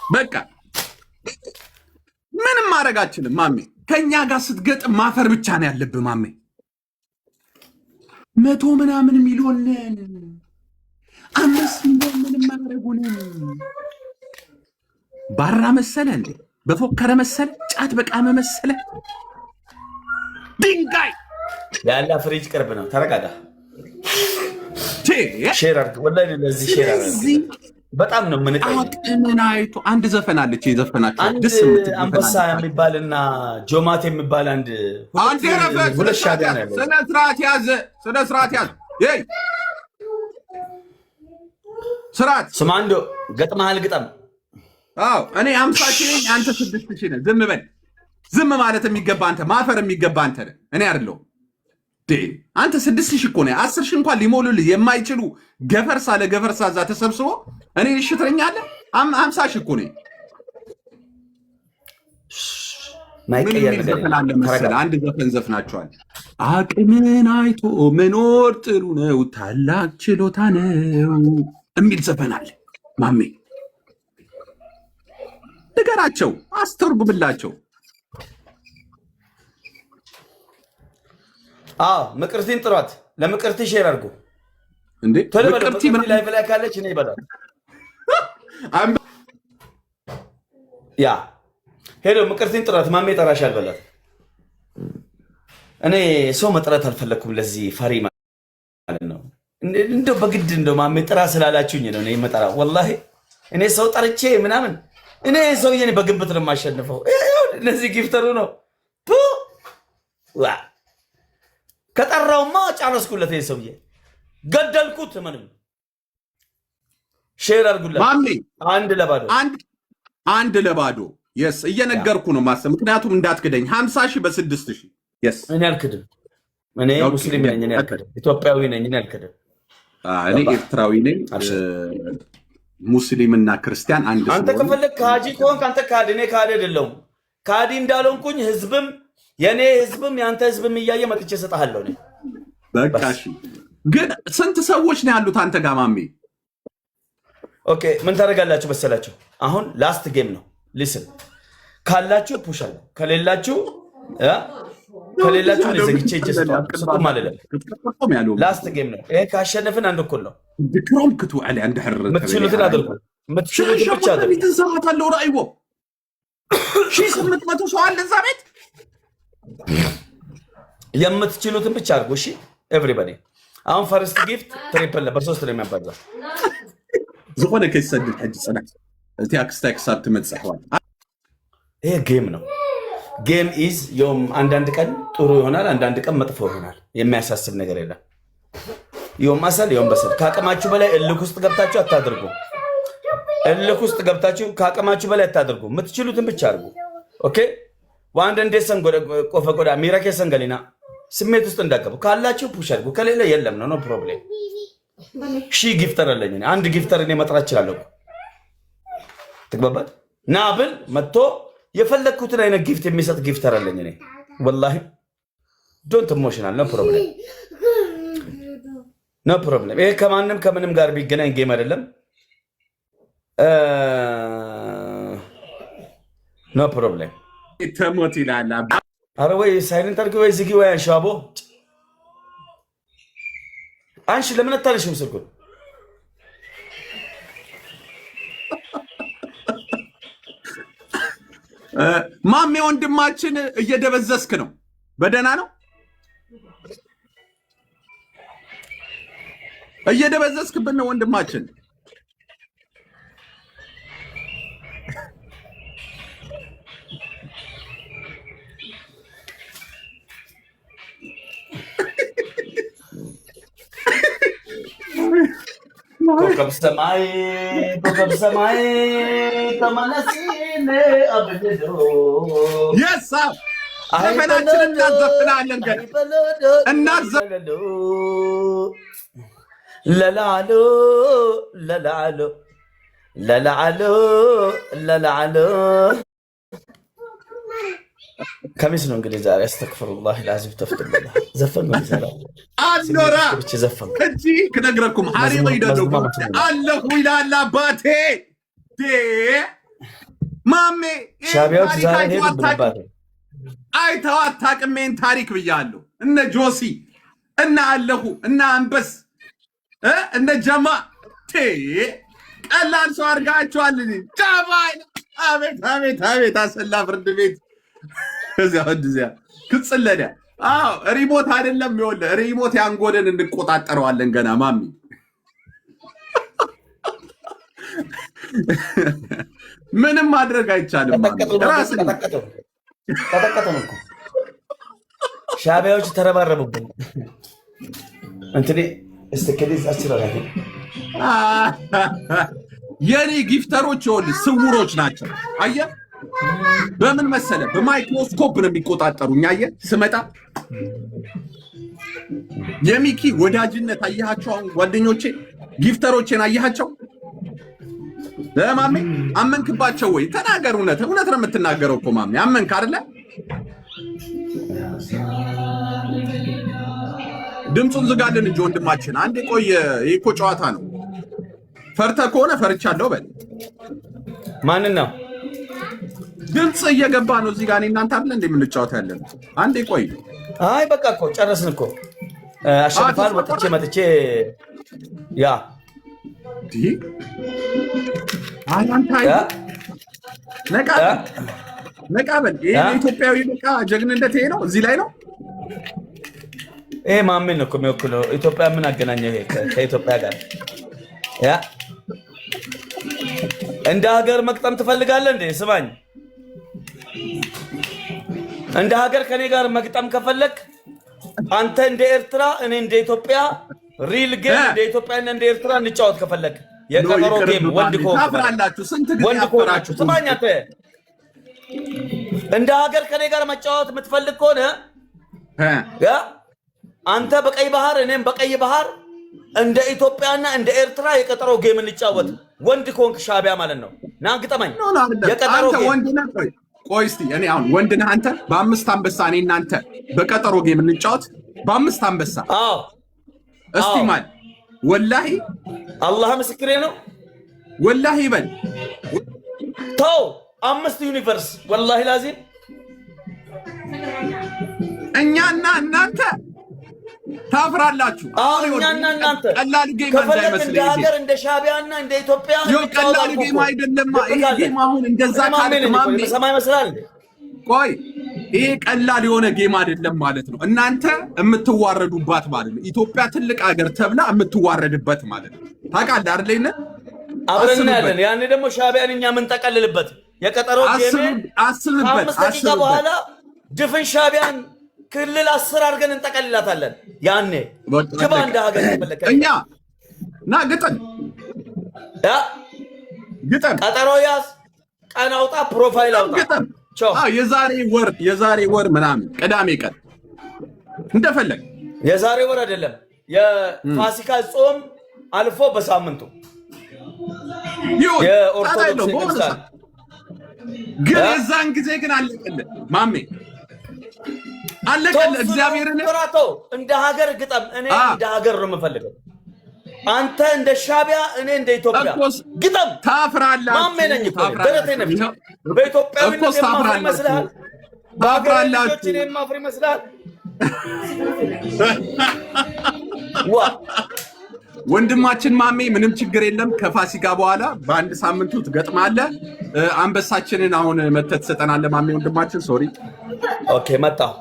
በቃ ምንም ማድረግ አችልም ማሜ። ከኛ ጋር ስትገጥም ማፈር ብቻ ነው ያለብህ ማሜ። 100 ምናምን ሚሊዮን 5 ሚሊዮን ምንም ማድረጉንም ባራ መሰለ እንዴ? በፎከረ መሰለ? ጫት በቃመ መሰለ? ድንጋይ ያለ ፍሪጅ ቅርብ ነው። ተረጋጋ። ሼር አድርግ። ወላሂ ለዚህ ሼር አድርግ። በጣም ነው ምን አቅምን አይቶ አንድ ዘፈን አለች የዘፈናቸው ደስ የምትል አንበሳ የሚባልና ጆማት የሚባል አንድ ሁለት ሻዳ ነው። ስነ ስርዓት ያዘ። ይሄ ስርዓት ስማንዶ ገጥመሃል ግጠም። አዎ እኔ 50 ሺህ ነኝ፣ አንተ 6 ሺህ ነህ። ዝም በል። ዝም ማለት የሚገባ አንተ፣ ማፈር የሚገባ አንተ ነህ፣ እኔ አይደለሁም። አንተ 6 ሺህ እኮ ነህ። 10 ሺህ እንኳን ሊሞሉልህ የማይችሉ ገፈርሳ ለገፈርሳ እዛ ተሰብስቦ እኔ እሺ ትለኛለህ? 50 ሺህ እኮ ነኝ። አንድ ዘፈን ዘፍናቸዋል። አቅምን አይቶ መኖር ጥሩ ነው፣ ታላቅ ችሎታ ነው የሚል ዘፈን አለ ማሜ። ንገራቸው፣ አስተርጉምላቸው። ምቅርቲን ጥሯት። ለምቅርቲ ሼር አድርጉ እንዴ። ምቅርቲ ላይቭ ላይ ካለች እኔ ይበላል። ያ ሄዶ ምቅርቲን ጥሯት። ማሜ ጠራሻል በላት። እኔ ሰው መጥራት አልፈለኩም። ለዚህ ፈሪ ማለት ነው። እንደው በግድ እንደው ማሜ ጥራ ስላላችሁኝ ነው እኔ መጠራ። ወላሂ እኔ ሰው ጠርቼ ምናምን እኔ ሰውዬ በግንብት ነው የማሸንፈው። እነዚህ ጊፍተሩ ነው ከጠራውማ ጨረስኩለት። ሰውዬ ገደልኩት። ምንም ሼር አድርጉለት። አንድ ለባዶ የስ እየነገርኩ ነው ማሰብ። ምክንያቱም እንዳትክደኝ 50 ሺህ በ6 ሺህ የስ እኔ አልክድም። እኔ ሙስሊም ነኝ። እኔ አልክድም። ኢትዮጵያዊ ነኝ። እኔ አልክድም። እኔ ኤርትራዊ ነኝ። ሙስሊምና ክርስቲያን አንድ። አንተ ከፈለክ ካዲ ከሆንክ አንተ ካዲ፣ እኔ ካዲ አይደለሁም። ካዲ እንዳልሆንኩኝ ህዝብም የኔ ህዝብም ያንተ ህዝብም እያየ መጥቼ እሰጥሃለሁ። እኔ በቃ እሺ። ግን ስንት ሰዎች ነው ያሉት አንተ ጋር ማሜ? ኦኬ ምን ታደርጋላችሁ መሰላችሁ? አሁን ላስት ጌም ነው። ሊስን ካላችሁ ፑሽ አለ፣ ከሌላችሁ ዘግቼ እጅ ማለት ነው። ላስት ጌም ነው ይሄ። ካሸነፍን አንድ እኩል ነው። ድክሮም ክትው አለ አንድ ሕር የምትችሉትን አድርጉ። የምትችሉትን ብቻ አድርጉ። ይተንሰራታለሁ ራእይዎ 1800 ሰው አለ እዛ ቤት። የምትችሉትን ብቻ አድርጉ። እሺ ኤቭሪባዲ። አሁን ፈርስት ጊፍት ትሪፕል ነበር፣ 3 ነው የሚያባዛ ዝኾነ ከይሰድድ ሕጂ ጽናት እቲ አክስታይ ክሳብ ትመጽሕዋል። ይሄ ጌም ነው። ጌም ኢዝ ዮም አንዳንድ ቀን ጥሩ ይሆናል፣ አንዳንድ ቀን መጥፎ ይሆናል። የሚያሳስብ ነገር የለም። ዮም አሰል ዮም በሰል። ከአቅማችሁ በላይ እልክ ውስጥ ገብታችሁ አታድርጉ። እልክ ውስጥ ገብታችሁ ከአቅማችሁ በላይ አታድርጉ። የምትችሉትን ብቻ አድርጉ። ኦኬ ዋንድ እንደ ሰንጎደ ቆፈ ቆዳ ሚራከ ሰንገሊና ስሜት ውስጥ እንዳገቡ ካላችሁ ፑሽ አድርጉ። ከሌለ የለም ነው ፕሮብሌም። ሺ ጊፍተር አለኝ። አንድ ጊፍተር እኔ መጥራት እችላለሁ። ትግባባት ናብል መጥቶ የፈለኩትን አይነት ጊፍት የሚሰጥ ጊፍተር አለኝ እኔ ወላሂ። ዶንት ኢሞሽናል ኖ ፕሮብሌም ኖ ፕሮብሌም። ይሄ ከማንም ከምንም ጋር ቢገናኝ ጌም አይደለም። ኖ ፕሮብሌም። ተሞት ይላል። አረ ወይ ሳይለንት አድርጊ ወይ ዝጊ ወይ አንሻቦ አንሺ። ለምን አታለሽም ስልኩን? ማሜ ወንድማችን እየደበዘስክ ነው። በደህና ነው? እየደበዘስክብን ነው ወንድማችን። ኮከብ ሰማይ ተመለሲን አብልዶ የሳ ዘፈናችን እናዘፍናለን። እናዘፍናለን። ለላሎ ለላሎ ለላሎ ለላሎ ከሚስ ነው እንግዲህ ዛሬ አስተግፍሩላህ العظيم ተፍተልላህ ዘፈን ነው ይሰራ አኖራ ብቻ ዘፈን እንጂ ክነግረኩም ሐሪቅ ይደዱ አለሁ ይላል አባቴ ማሜ ሻቢያዎች ዛሬ ሄዱ ብለባት አይተው አታውቅም። ይሄን ታሪክ ብያለሁ። እነ ጆሲ እነ አለሁ እነ አንበስ እነ ጀማ ቀላል ሰው አድርጋችኋል። ጀማ አቤት አቤት አቤት አሰላ ፍርድ ቤት እዚያ ክጽለደ። አዎ ሪሞት አይደለም ይኸውልህ፣ ሪሞት ያንጎደን እንቆጣጠረዋለን ገና ማሚ። ምንም ማድረግ አይቻልም። ተጠቀጠም እኮ ሻቢያዎች ተረባረቡብን። እንትኔ እስተከዲስ አስራራ የኔ ጊፍተሮች ይኸውልህ ስውሮች ናቸው። አየህ በምን መሰለ በማይክሮስኮፕ ነው የሚቆጣጠሩኝ። አየህ ስመጣ የሚኪ ወዳጅነት አየሃቸው። አሁን ጓደኞቼ ጊፍተሮቼን አየሃቸው። ለማሜ አመንክባቸው ወይ? ተናገር። እውነት ነው የምትናገረው እኮ ማሜ። አመንክ አይደለ? ድምፁን ዝጋልን እንጂ ወንድማችን። አንዴ ቆይ፣ ይሄ እኮ ጨዋታ ነው። ፈርተህ ከሆነ ፈርቻለሁ በል። ማንን ነው? ድምፅ እየገባ ነው እዚህ ጋር። እኔ እናንተ አይደለ እንደ የምንጫወታ ያለን። አንዴ ቆይ። አይ በቃ እኮ ጨረስን እኮ። አሸንፋል። ወጥቼ መጥቼ ያ ነቃ በል። ይሄ ኢትዮጵያዊ ነቃ ጀግንነት ይሄ ነው። እዚህ ላይ ነው። ይሄ ማሜን ነው እኮ የሚወክለው። ኢትዮጵያ ምን አገናኘው ይሄ ከኢትዮጵያ ጋር? ያ እንደ ሀገር መቅጠም ትፈልጋለህ እንዴ? ስማኝ፣ እንደ ሀገር ከኔ ጋር መግጠም ከፈለክ አንተ እንደ ኤርትራ፣ እኔ እንደ ኢትዮጵያ ሪል ጌም እንደ ኢትዮጵያና እንደ ኤርትራ እንጫወት ከፈለክ የቀጠሮ ጌም ወንድ ታፍራላችሁ። ስንት ጊዜ አፈራችሁ? ስማኝ አንተ እንደ ሀገር ከኔ ጋር መጫወት የምትፈልግ ከሆነ አንተ በቀይ ባህር እኔም በቀይ ባህር እንደ ኢትዮጵያና እንደ ኤርትራ የቀጠሮ ጌም እንጫወት። ወንድ ኮንክ ሻቢያ ማለት ነው። ና ግጠመኝ። የቀጠሮ ጌም ወንድ ነህ። ቆይ እስቲ እኔ አሁን ወንድ ነህ አንተ። በአምስት አንበሳ እኔ እናንተ በቀጠሮ ጌም እንጫወት። በአምስት አንበሳ። አዎ እስቲ ማን ወላሂ አላህ ምስክሬ ነው። ወላሂ በል ተው። 5 ዩኒቨርስ ወላሂ ላዚም እኛና እናንተ ታፍራላችሁ። እኛና እናንተ ቀላል ጌም እንዳይመስል እንደ ሀገር እንደ ሻቢያና እንደ ኢትዮጵያ ቀላል ጌም አይደለም። ይሄ ጌም አሁን እንደዛ ሰማይ ይመስላል። ቆይ ይሄ ቀላል የሆነ ጌም አይደለም ማለት ነው። እናንተ የምትዋረዱባት ማለት ነው። ኢትዮጵያ ትልቅ ሀገር ተብላ የምትዋረድበት ማለት ነው። ታውቃለህ አይደል? አብረን ያለን ያኔ ደግሞ ሻቢያን እኛ የምንጠቀልልበት የቀጠሮ ጌም አስብበት። 5 ደቂቃ በኋላ ድፍን ሻቢያን ክልል 10 አድርገን እንጠቀልላታለን። ያኔ ግባ እንደ ሀገር ተመለከ እኛ ና ግጠን ቀጠሮ ያዝ፣ ቀን አውጣ፣ ፕሮፋይል አውጣ። ግጠን የዛሬ ወር ምናምን ቅዳሜ ቀን እንደፈለግ። የዛሬ ወር አይደለም የፋሲካ ጾም አልፎ በሳምንቱ የኦርቶዶክስ ግን የዛን ጊዜ ግን አለቀልህ ማሜ፣ አለቀልህ። እግዚአብሔርን እንደ ሀገር ግጠም። እኔ እንደ ሀገር ነው የምፈልገው። አንተ እንደ ሻቢያ፣ እኔ እንደ ኢትዮጵያ ግጠም። ታፍራላችሁ። ማሜ ነኝ እኮ ደረቴ ነኝ። በኢትዮጵያዊነት የማፍር ይመስልሃል? በሀገራችን የማፍር ይመስልሃል? ዋ ወንድማችን ማሜ ምንም ችግር የለም። ከፋሲካ በኋላ በአንድ ሳምንቱ ትገጥማለህ። አንበሳችንን አሁን መተህ ትሰጠናለህ ማሜ ወንድማችን። ሶሪ ኦኬ መጣሁ።